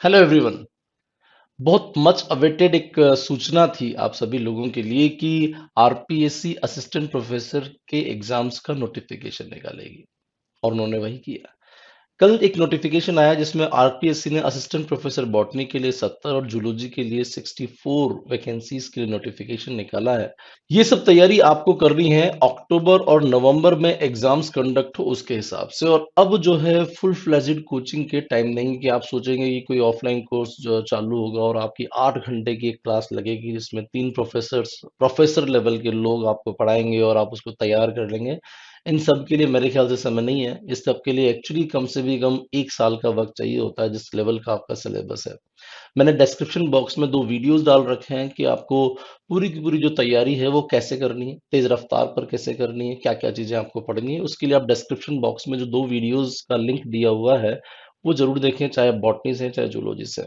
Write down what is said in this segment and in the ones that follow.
Hello everyone. बहुत much awaited एक सूचना थी आप सभी लोगों के लिए कि आरपीएससी असिस्टेंट प्रोफेसर के एग्जाम्स का नोटिफिकेशन निकालेगी और उन्होंने वही किया। कल एक नोटिफिकेशन आया जिसमें आरपीएससी ने असिस्टेंट प्रोफेसर बॉटनी के लिए 70 और जूलॉजी के लिए 64 वैकेंसीज के लिए नोटिफिकेशन निकाला है। ये सब तैयारी आपको करनी है अक्टूबर और नवंबर में एग्जाम्स कंडक्ट हो उसके हिसाब से। और अब जो है फुल फ्लेजेड कोचिंग के टाइम नहीं कि आप सोचेंगे कि कोई ऑफलाइन कोर्स जो चालू होगा और आपकी 8 घंटे की एक क्लास लगेगी जिसमें 3 प्रोफेसर लेवल के लोग आपको पढ़ाएंगे और आप उसको तैयार कर लेंगे। इन सब के लिए मेरे ख्याल से समय नहीं है। इस सब के लिए एक्चुअली कम से भी कम 1 साल का वक्त चाहिए होता है जिस लेवल का आपका सिलेबस है। मैंने डिस्क्रिप्शन बॉक्स में 2 वीडियोस डाल रखे हैं कि आपको पूरी की पूरी जो तैयारी है वो कैसे करनी है, तेज रफ्तार पर कैसे करनी है, क्या क्या चीजें आपको पढ़नी है। उसके लिए आप डिस्क्रिप्शन बॉक्स में जो 2 वीडियोस का लिंक दिया हुआ है वो जरूर देखें, चाहे बॉटनी से चाहे जूलॉजी से।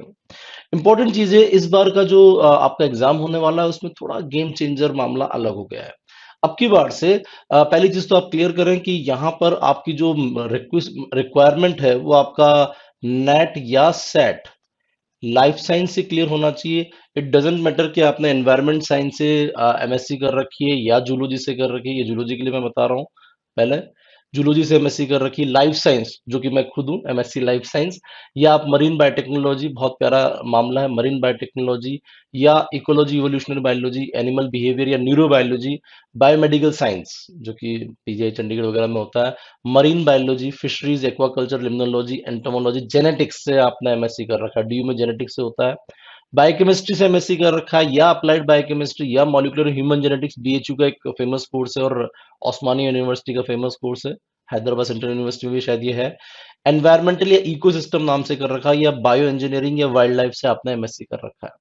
इंपॉर्टेंट चीज है, इस बार का जो आपका एग्जाम होने वाला है उसमें थोड़ा गेम चेंजर मामला अलग हो गया है। अब की बार से पहली चीज तो आप क्लियर करें कि यहाँ पर आपकी जो रिक्वायरमेंट है वो आपका नेट या सेट लाइफ साइंस से क्लियर होना चाहिए। इट डजेंट मैटर कि आपने एनवायरमेंट साइंस से एमएससी कर रखी है या जूलॉजी से कर रखी है। ये जूलॉजी के लिए मैं बता रहा हूँ। पहले जूलॉजी से एमएससी कर रखी है, लाइफ साइंस जो कि मैं खुद हूँ एमएससी लाइफ साइंस, या आप मरीन बायोटेक्नोलॉजी, बहुत प्यारा मामला है मरीन बायोटेक्नोलॉजी, या ecology evolutionary biology, animal behaviour या न्यूरो बायोलॉजी, बायोमेडिकल साइंस जो कि पीजीआई चंडीगढ़ वगैरह में होता है, marine biology, fisheries, aquaculture, limnology, entomology, genetics से आपने एमएससी कर रखा है, डीयू में जेनेटिक्स से होता है। बायोकेमिस्ट्री से एमएससी कर रखा है या अप्लाइड बायोकेमिस्ट्री या मॉलिक्यूलर ह्यूमन जेनेटिक्स, बीएचयू का एक फेमस कोर्स है और ओस्मानी यूनिवर्सिटी का फेमस कोर्स है, हैदराबाद सेंट्रल यूनिवर्सिटी में भी शायद ये है। एनवायरमेंटल या इकोसिस्टम नाम से कर रखा है, या बायो इंजीनियरिंग या वाइल्ड लाइफ से आपने एमएससी कर रखा है।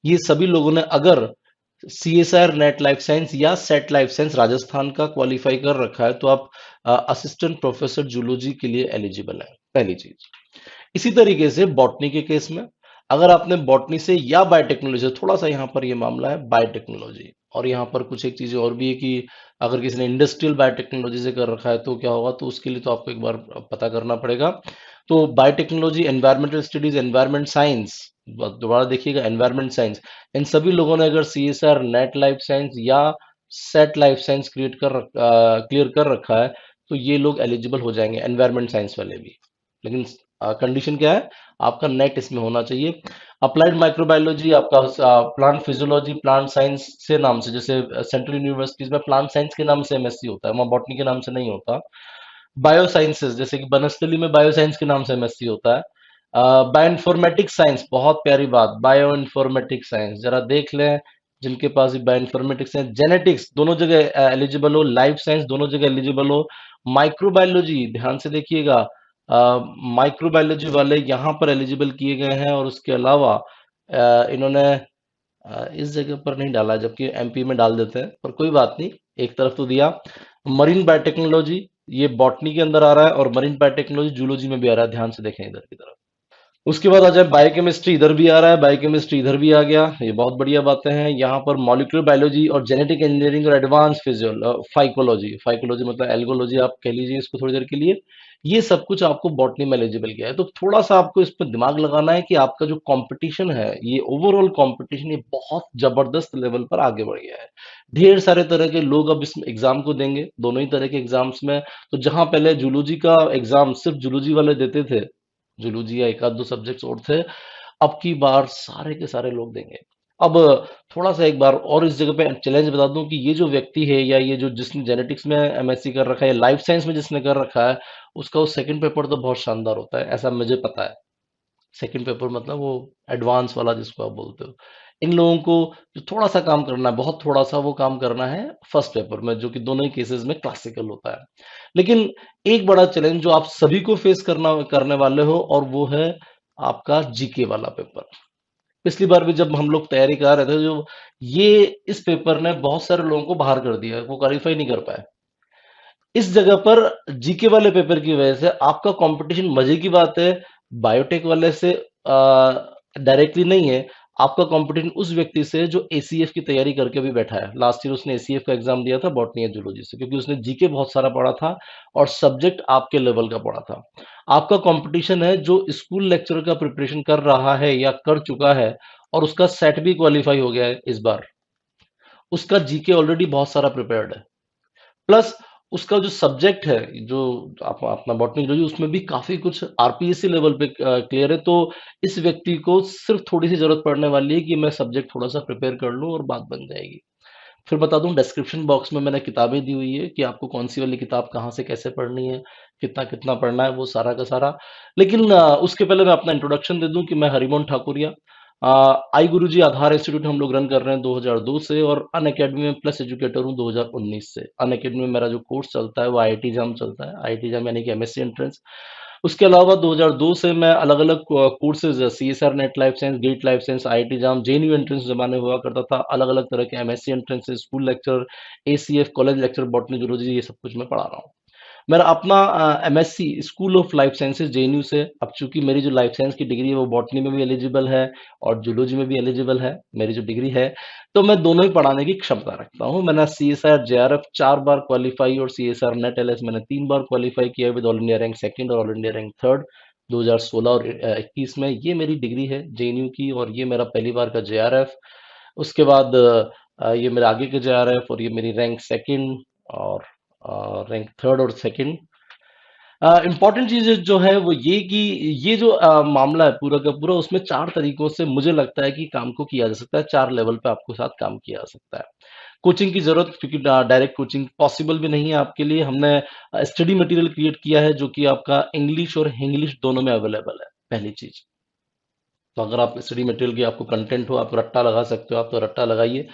ये सभी लोगों ने अगर सीएसआर नेट लाइफ साइंस या सेट लाइफ साइंस राजस्थान का क्वालिफाई कर रखा है तो आप असिस्टेंट प्रोफेसर जूलॉजी के लिए एलिजिबल है, पहली चीज। इसी तरीके से बॉटनी के केस में अगर आपने बॉटनी से या बायोटेक्नोलॉजी से, थोड़ा सा यहाँ पर ये मामला है बायोटेक्नोलॉजी, और यहाँ पर कुछ एक चीजें और भी है कि अगर किसी ने इंडस्ट्रियल बायोटेक्नोलॉजी से कर रखा है तो क्या होगा, तो उसके लिए तो आपको एक बार पता करना पड़ेगा। तो biotechnology, environmental studies, environment science, दोबारा देखिएगा एनवायरमेंट साइंस, इन सभी लोगों ने अगर सीएसआर नेट लाइफ साइंस या सेट लाइफ साइंस क्लियर कर रखा है तो ये लोग एलिजिबल हो जाएंगे, एनवायरमेंट साइंस वाले भी। लेकिन कंडीशन क्या है, आपका नेट इसमें होना चाहिए। अप्लाइड माइक्रोबायोलॉजी, आपका प्लांट फिजियोलॉजी, प्लांट साइंस से नाम से, जैसे सेंट्रल यूनिवर्सिटीज में प्लांट साइंस के नाम से एमएससी होता है, वहाँ बॉटनी के नाम से नहीं होता। बायो साइंसेज, जैसे कि बनस्थली में बायो साइंस के नाम से एमएससी होता है। बायो इन्फॉर्मेटिक्स साइंस, बहुत प्यारी बात, बायो इन्फॉर्मेटिक्स साइंस जरा देख लें, जिनके पास भी बायो इन्फॉर्मेटिक्स है, जेनेटिक्स दोनों जगह एलिजिबल हो, लाइफ साइंस दोनों जगह एलिजिबल हो। माइक्रोबायोलॉजी ध्यान से देखिएगा, माइक्रोबायोलॉजी वाले यहाँ पर एलिजिबल किए गए हैं, और उसके अलावा इन्होंने इस जगह पर नहीं डाला जबकि एमपी में डाल देते हैं, पर कोई बात नहीं, एक तरफ तो दिया। मरीन बायोटेक्नोलॉजी ये बॉटनी के अंदर आ रहा है और मरीन बायोटेक्नोलॉजी जूलॉजी में भी आ रहा है, ध्यान से देखें इधर की तरफ। उसके बाद आ जाए बायोकेमिस्ट्री, इधर भी आ रहा है, बायोकेमिस्ट्री इधर भी आ गया, ये बहुत बढ़िया बातें हैं। यहाँ पर मॉलिक्यूलर बायोलॉजी और जेनेटिक इंजीनियरिंग और एडवांस फिजियो फाइकोलॉजी, फाइकोलॉजी मतलब एल्गोलॉजी आप कह लीजिए इसको थोड़ी देर के लिए, ये सब कुछ आपको बॉटनी में एलिजिबल किया है। तो थोड़ा सा आपको इस पर दिमाग लगाना है कि आपका जो कंपटीशन है, ये ओवरऑल कंपटीशन, ये बहुत जबरदस्त लेवल पर आगे बढ़ गया है। ढेर सारे तरह के लोग अब इस एग्जाम को देंगे, दोनों ही तरह के एग्जाम्स में। तो जहां पहले जूलॉजी का एग्जाम सिर्फ जूलॉजी वाले देते थे, जूलॉजी या एक आध दो सब्जेक्ट्स और थे, अब की बार सारे के सारे लोग देंगे। अब थोड़ा सा एक बार और इस जगह पे चैलेंज बता दूं कि ये जो व्यक्ति है या ये जो जिसने जेनेटिक्स में एमएससी कर रखा है या लाइफ साइंस में जिसने कर रखा है, उसका वो सेकंड पेपर तो बहुत शानदार होता है, ऐसा मुझे पता है। सेकंड पेपर मतलब वो एडवांस वाला जिसको आप बोलते हो। इन लोगों को जो थोड़ा सा काम करना है, बहुत थोड़ा सा वो काम करना है फर्स्ट पेपर में, जो कि दोनों ही केसेस में क्लासिकल होता है। लेकिन एक बड़ा चैलेंज जो आप सभी को फेस करने वाले हो, और वो है आपका जीके वाला पेपर। पिछली बार भी जब हम लोग तैयारी कर रहे थे, जो ये इस पेपर ने बहुत सारे लोगों को बाहर कर दिया, वो क्वालिफाई नहीं कर पाए। इस जगह पर जीके वाले पेपर की वजह से आपका कंपटीशन, मजे की बात है, बायोटेक वाले से डायरेक्टली नहीं है, आपका कंपटीशन उस व्यक्ति से जो एसीएफ की तैयारी करके अभी बैठा है। लास्ट ईयर उसने एसीएफ का एग्जाम दिया था बॉटनी या जूलॉजी से, क्योंकि उसने जीके बहुत सारा पढ़ा था और सब्जेक्ट आपके लेवल का पढ़ा था। आपका कंपटीशन है जो स्कूल लेक्चरर का प्रिपरेशन कर रहा है या कर चुका है और उसका सेट भी क्वालिफाई हो गया है इस बार। उसका जीके ऑलरेडी बहुत सारा प्रिपेयर्ड है, प्लस उसका जो सब्जेक्ट है, जो अपना बॉटनी जूलॉजी, उसमें भी काफी कुछ आरपीएससी लेवल पे क्लियर है। तो इस व्यक्ति को सिर्फ थोड़ी सी जरूरत पड़ने वाली है कि मैं सब्जेक्ट थोड़ा सा प्रिपेयर कर लूं और बात बन जाएगी। फिर बता दूं, डिस्क्रिप्शन बॉक्स में मैंने किताबें दी हुई है कि आपको कौन सी वाली किताब कहाँ से कैसे पढ़नी है, कितना कितना पढ़ना है, वो सारा का सारा। लेकिन उसके पहले मैं अपना इंट्रोडक्शन दे दूं कि मैं हरिमोहन ठाकुरिया, आई गुरुजी आधार इंस्टीट्यूट हम लोग रन कर रहे हैं 2002 से, और अन अकेडमी में प्लस एजुकेटर हूँ 2019 से। अन अकेडमी में मेरा जो कोर्स चलता है वो आईआईटी जाम चलता है, आईआईटी जाम यानी कि एमएससी एंट्रेंस। उसके अलावा 2002 से मैं अलग अलग courses, CSR net life science, gate life science, IIT JAM, JNU entrance जमाने हुआ करता था, अलग अलग तरह के MSc entrance, school lecture, ACF, college lecture, botany zoology, ये सब कुछ मैं पढ़ा रहा हूँ। मेरा अपना MSc school of life sciences JNU से। अब चूंकि मेरी जो लाइफ साइंस की डिग्री है वो बॉटनी में भी एलिजिबल है और जूलॉजी में भी एलिजिबल है, मेरी जो डिग्री है, तो मैं दोनों ही पढ़ाने की क्षमता रखता हूँ। मैंने सीएसआर जेआरएफ 4 बार क्वालिफाई और सीएसआर नेट एलएस मैंने 3 बार क्वालिफाई किया with all India rank second और ऑल इंडिया रैंक थर्ड 2016 और 21 में। ये मेरी डिग्री है जेएनयू की, और ये मेरा पहली बार का जेआरएफ। उसके बाद ये मेरे आगे के जेआरएफ, और ये मेरी रैंक सेकंड और रैंक थर्ड और सेकंड। इम्पॉर्टेंट चीज जो है वो ये कि ये जो मामला है पूरा का पूरा, उसमें 4 तरीकों से मुझे लगता है कि काम को किया जा सकता है, 4 लेवल पे आपको साथ काम किया जा सकता है। कोचिंग की जरूरत, क्योंकि डायरेक्ट कोचिंग पॉसिबल भी नहीं है आपके लिए, हमने स्टडी मटेरियल क्रिएट किया है जो कि आपका इंग्लिश और हिंग्लिश दोनों में अवेलेबल है, पहली चीज। तो अगर आप स्टडी मटेरियल की आपको कंटेंट हो, आप रट्टा लगा सकते हो, आप तो रट्टा लगाइए।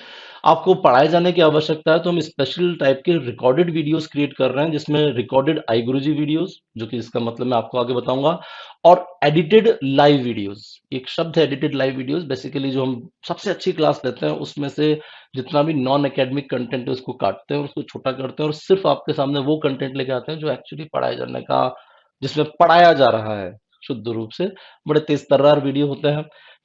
आपको पढ़ाए जाने की आवश्यकता है तो हम स्पेशल टाइप के रिकॉर्डेड वीडियोस क्रिएट कर रहे हैं, जिसमें रिकॉर्डेड आई गुरुजी वीडियोस, जो कि इसका मतलब मैं आपको आगे बताऊंगा, और एडिटेड लाइव वीडियोस। एक शब्द है एडिटेड लाइव वीडियोस, बेसिकली जो हम सबसे अच्छी क्लास लेते हैं उसमें से जितना भी नॉन एकेडमिक कंटेंट है उसको काटते हैं और उसको छोटा करते हैं और सिर्फ आपके सामने वो कंटेंट लेके आते हैं जो एक्चुअली पढ़ाए जाने का, जिसमें पढ़ाया जा रहा है शुद्ध रूप से। बड़े तेज तर्रार वीडियो होते हैं।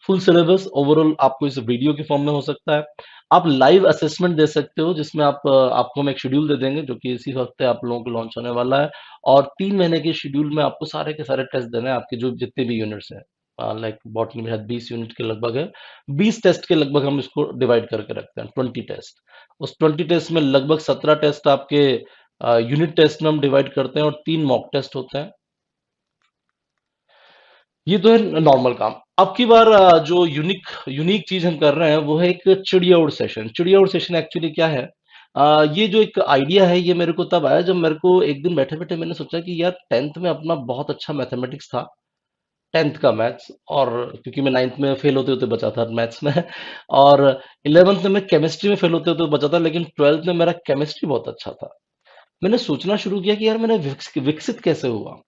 फुल सिलेबस ओवरऑल आपको इस वीडियो के फॉर्म में हो सकता है। आप लाइव असेसमेंट दे सकते हो, जिसमें आपको हम एक शेड्यूल दे देंगे जो कि इसी हफ्ते आप लोगों को लॉन्च होने वाला है, और 3 महीने के शेड्यूल में आपको सारे के सारे टेस्ट देने हैं, आपके जो जितने भी यूनिट्स हैं। लाइक बॉटनी में शायद 20 यूनिट के लगभग है, 20 टेस्ट के लगभग हम इसको डिवाइड करके रखते हैं, 20 टेस्ट। उस 20 टेस्ट में लगभग 17 टेस्ट आपके यूनिट टेस्ट में हम डिवाइड करते हैं, और 3 मॉक टेस्ट होते हैं। ये तो है नॉर्मल काम। अब की बार जो यूनिक यूनिक चीज हम कर रहे हैं वो है एक चिड़िया उड़ सेशन। चिड़िया उड़ सेशन एक्चुअली क्या है? ये जो एक आइडिया है ये मेरे को तब आया जब मेरे को एक दिन बैठे बैठे मैंने सोचा कि यार 10th में अपना बहुत अच्छा मैथमेटिक्स था, 10th का मैथ्स, और क्योंकि मैं 9th में फेल होते होते बचा था मैथ्स में और 11th में मैं केमिस्ट्री में फेल होते होते बचा था, लेकिन 12th में मेरा केमिस्ट्री बहुत अच्छा था। मैंने सोचना शुरू किया कि यार मैंने विकसित कैसे हुआ।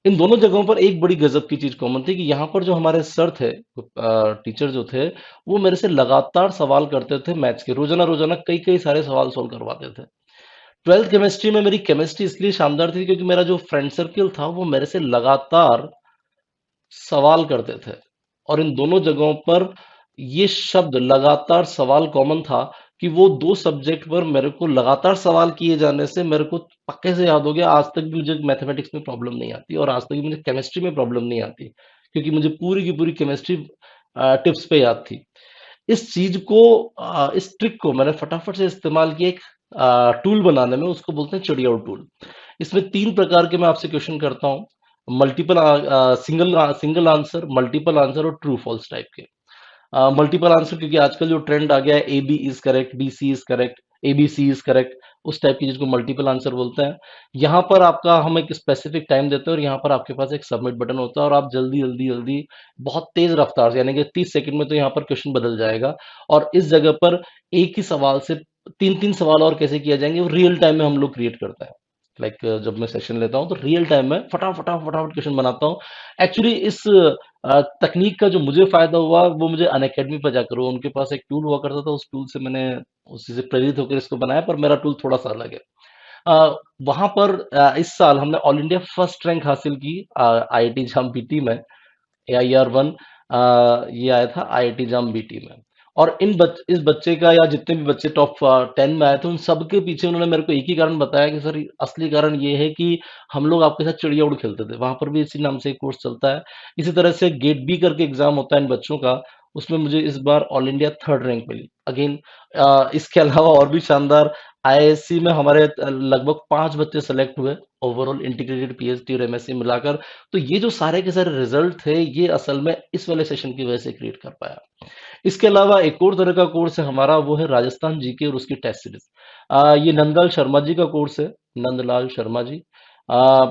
इन दोनों जगहों पर एक बड़ी गजब की चीज कॉमन थी कि यहाँ पर जो हमारे सर थे, टीचर जो थे, वो मेरे से लगातार सवाल करते थे मैथ्स के, रोजाना रोजाना कई कई सारे सवाल सोल्व करवाते थे। 12th केमिस्ट्री में मेरी केमिस्ट्री इसलिए शानदार थी क्योंकि मेरा जो फ्रेंड सर्किल था वो मेरे से लगातार सवाल करते थे, और इन दोनों जगहों पर ये शब्द लगातार सवाल कॉमन था कि वो दो सब्जेक्ट पर मेरे को लगातार सवाल किए जाने से मेरे को पक्के से याद हो गया, आज तक भी मुझे मैथमेटिक्स में प्रॉब्लम नहीं आती और आज तक भी मुझे केमिस्ट्री में प्रॉब्लम नहीं आती, क्योंकि मुझे पूरी की पूरी केमिस्ट्री टिप्स पे याद थी। इस चीज को, इस ट्रिक को मैंने फटाफट से इस्तेमाल किया एक टूल बनाने में, उसको बोलते हैं चिड़िया टूल। इसमें 3 प्रकार के मैं आपसे क्वेश्चन करता हूँ, multiple, single single answer, multiple answer और ट्रू फॉल्स टाइप के। मल्टीपल आंसर क्योंकि आजकल जो ट्रेंड आ गया है, A B is correct, B C is correct, A B C is correct, उस टाइप की चीज को मल्टीपल आंसर बोलते हैं। यहाँ पर आपका हम एक स्पेसिफिक टाइम देते हैं और यहाँ पर आपके पास एक सबमिट बटन होता है, और आप जल्दी जल्दी जल्दी बहुत तेज रफ्तार से, यानी कि 30 सेकंड में तो यहाँ पर क्वेश्चन बदल जाएगा। और इस जगह पर एक ही सवाल से 3 3 सवाल और कैसे किया जाएंगे वो रियल टाइम में हम लोग क्रिएट करते हैं। लाइक जब मैं सेशन लेता हूँ तो रियल टाइम में फटाफट फटाफट क्वेश्चन बनाता हूँ। एक्चुअली इस तकनीक का जो मुझे फायदा हुआ वो मुझे अनअकैडमी पर जाकर हुआ। उनके पास एक टूल हुआ करता था, उस टूल से मैंने उसी से प्रेरित होकर इसको बनाया, पर मेरा टूल थोड़ा सा अलग है। वहां पर इस साल हमने ऑल इंडिया फर्स्ट रैंक हासिल की आईआईटी जाम पीटी में, AIR 1। ये आया था आईआईटी जाम बीटी में। और इस बच्चे का या जितने भी बच्चे टॉप 10 में आए थे उन सबके पीछे उन्होंने मेरे को एक ही कारण बताया कि सर असली कारण ये है कि हम लोग आपके साथ चिड़िया उड़ खेलते थे, वहां पर भी इसी नाम से एक कोर्स चलता है। इसी तरह से गेट बी करके एग्जाम होता है इन बच्चों का, उसमें मुझे इस बार ऑल इंडिया थर्ड रैंक मिली अगेन। इसके अलावा और भी शानदार, आईआईएससी में हमारे लगभग 5 बच्चे सेलेक्ट हुए, ओवरऑल इंटीग्रेटेड पीएचडी और एमएससी मिलाकर। तो ये जो सारे के सारे रिजल्ट थे ये असल में इस वाले सेशन की वजह से क्रिएट कर पाया। इसके अलावा एक और तरह का कोर्स है हमारा, वो है राजस्थान जीके और उसकी टेस्ट सीरीज। ये नंदलाल शर्मा जी का कोर्स है, नंदलाल शर्मा जी। आ,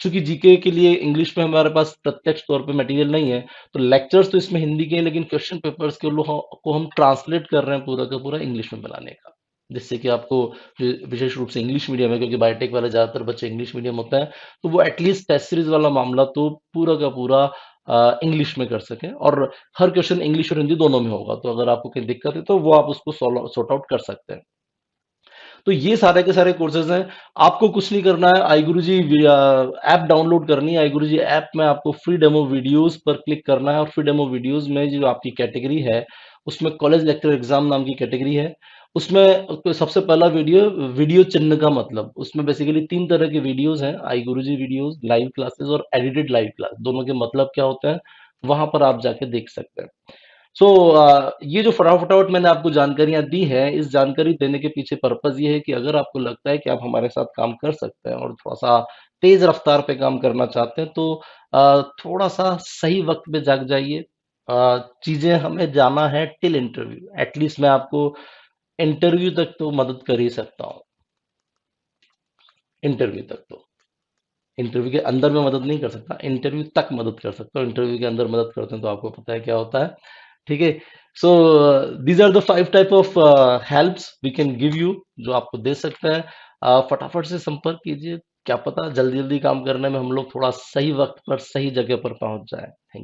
चूंकि जीके के लिए इंग्लिश में हमारे पास प्रत्यक्ष तौर पे मटेरियल नहीं है, तो लेक्चर्स तो इसमें हिंदी के हैं, लेकिन क्वेश्चन पेपर्स को हम ट्रांसलेट कर रहे हैं पूरा का पूरा इंग्लिश में बनाने का, जिससे कि आपको जो विशेष रूप से इंग्लिश मीडियम है, क्योंकि बायोटेक वाले ज्यादातर बच्चे इंग्लिश मीडियम होता है, तो वो एटलीस्ट टेस्ट सीरीज वाला मामला तो पूरा का पूरा इंग्लिश में कर सकें, और हर क्वेश्चन इंग्लिश और हिंदी दोनों में होगा, तो अगर आपको कोई दिक्कत है तो वो आप उसको सॉर्ट आउट कर सकते हैं। तो ये सारे के सारे कोर्सेज हैं। आपको कुछ नहीं करना है, आई गुरु जी ऐप डाउनलोड करनी है। आई गुरु जी ऐप में आपको फ्री डेमो वीडियोस पर क्लिक करना है, और फ्री डेमो वीडियोस में जो आपकी कैटेगरी है उसमें कॉलेज लेक्चर एग्जाम नाम की कैटेगरी है। उसमें सबसे पहला वीडियो, वीडियो चिन्ह का मतलब, उसमें बेसिकली 3 तरह के वीडियोस हैं, आई गुरु जी वीडियोस, लाइव क्लासेस और एडिटेड लाइव क्लास, दोनों के मतलब क्या होते हैं वहां पर आप जाके देख सकते हैं। सो ये जो फटाफट मैंने आपको जानकारियां दी है, इस जानकारी देने के पीछे पर्पज ये है कि अगर आपको लगता है कि आप हमारे साथ काम कर सकते हैं और थोड़ा सा तेज रफ्तार पे काम करना चाहते हैं, तो थोड़ा सा सही वक्त पे जाग जाइए। चीजें हमें जाना है टिल इंटरव्यू, एटलीस्ट मैं आपको इंटरव्यू तक तो मदद कर ही सकता हूँ। इंटरव्यू तक तो, इंटरव्यू के अंदर में मदद नहीं कर सकता, इंटरव्यू तक मदद कर सकता हूँ। इंटरव्यू के अंदर मदद करते हैं तो आपको पता है क्या होता है। ठीक है। So these are the 5 type of helps we can give you, जो आपको दे सकते हैं। फटाफट से संपर्क कीजिए, क्या पता जल्दी जल्दी काम करने में हम लोग थोड़ा सही वक्त पर सही जगह पर पहुंच जाए। थैंक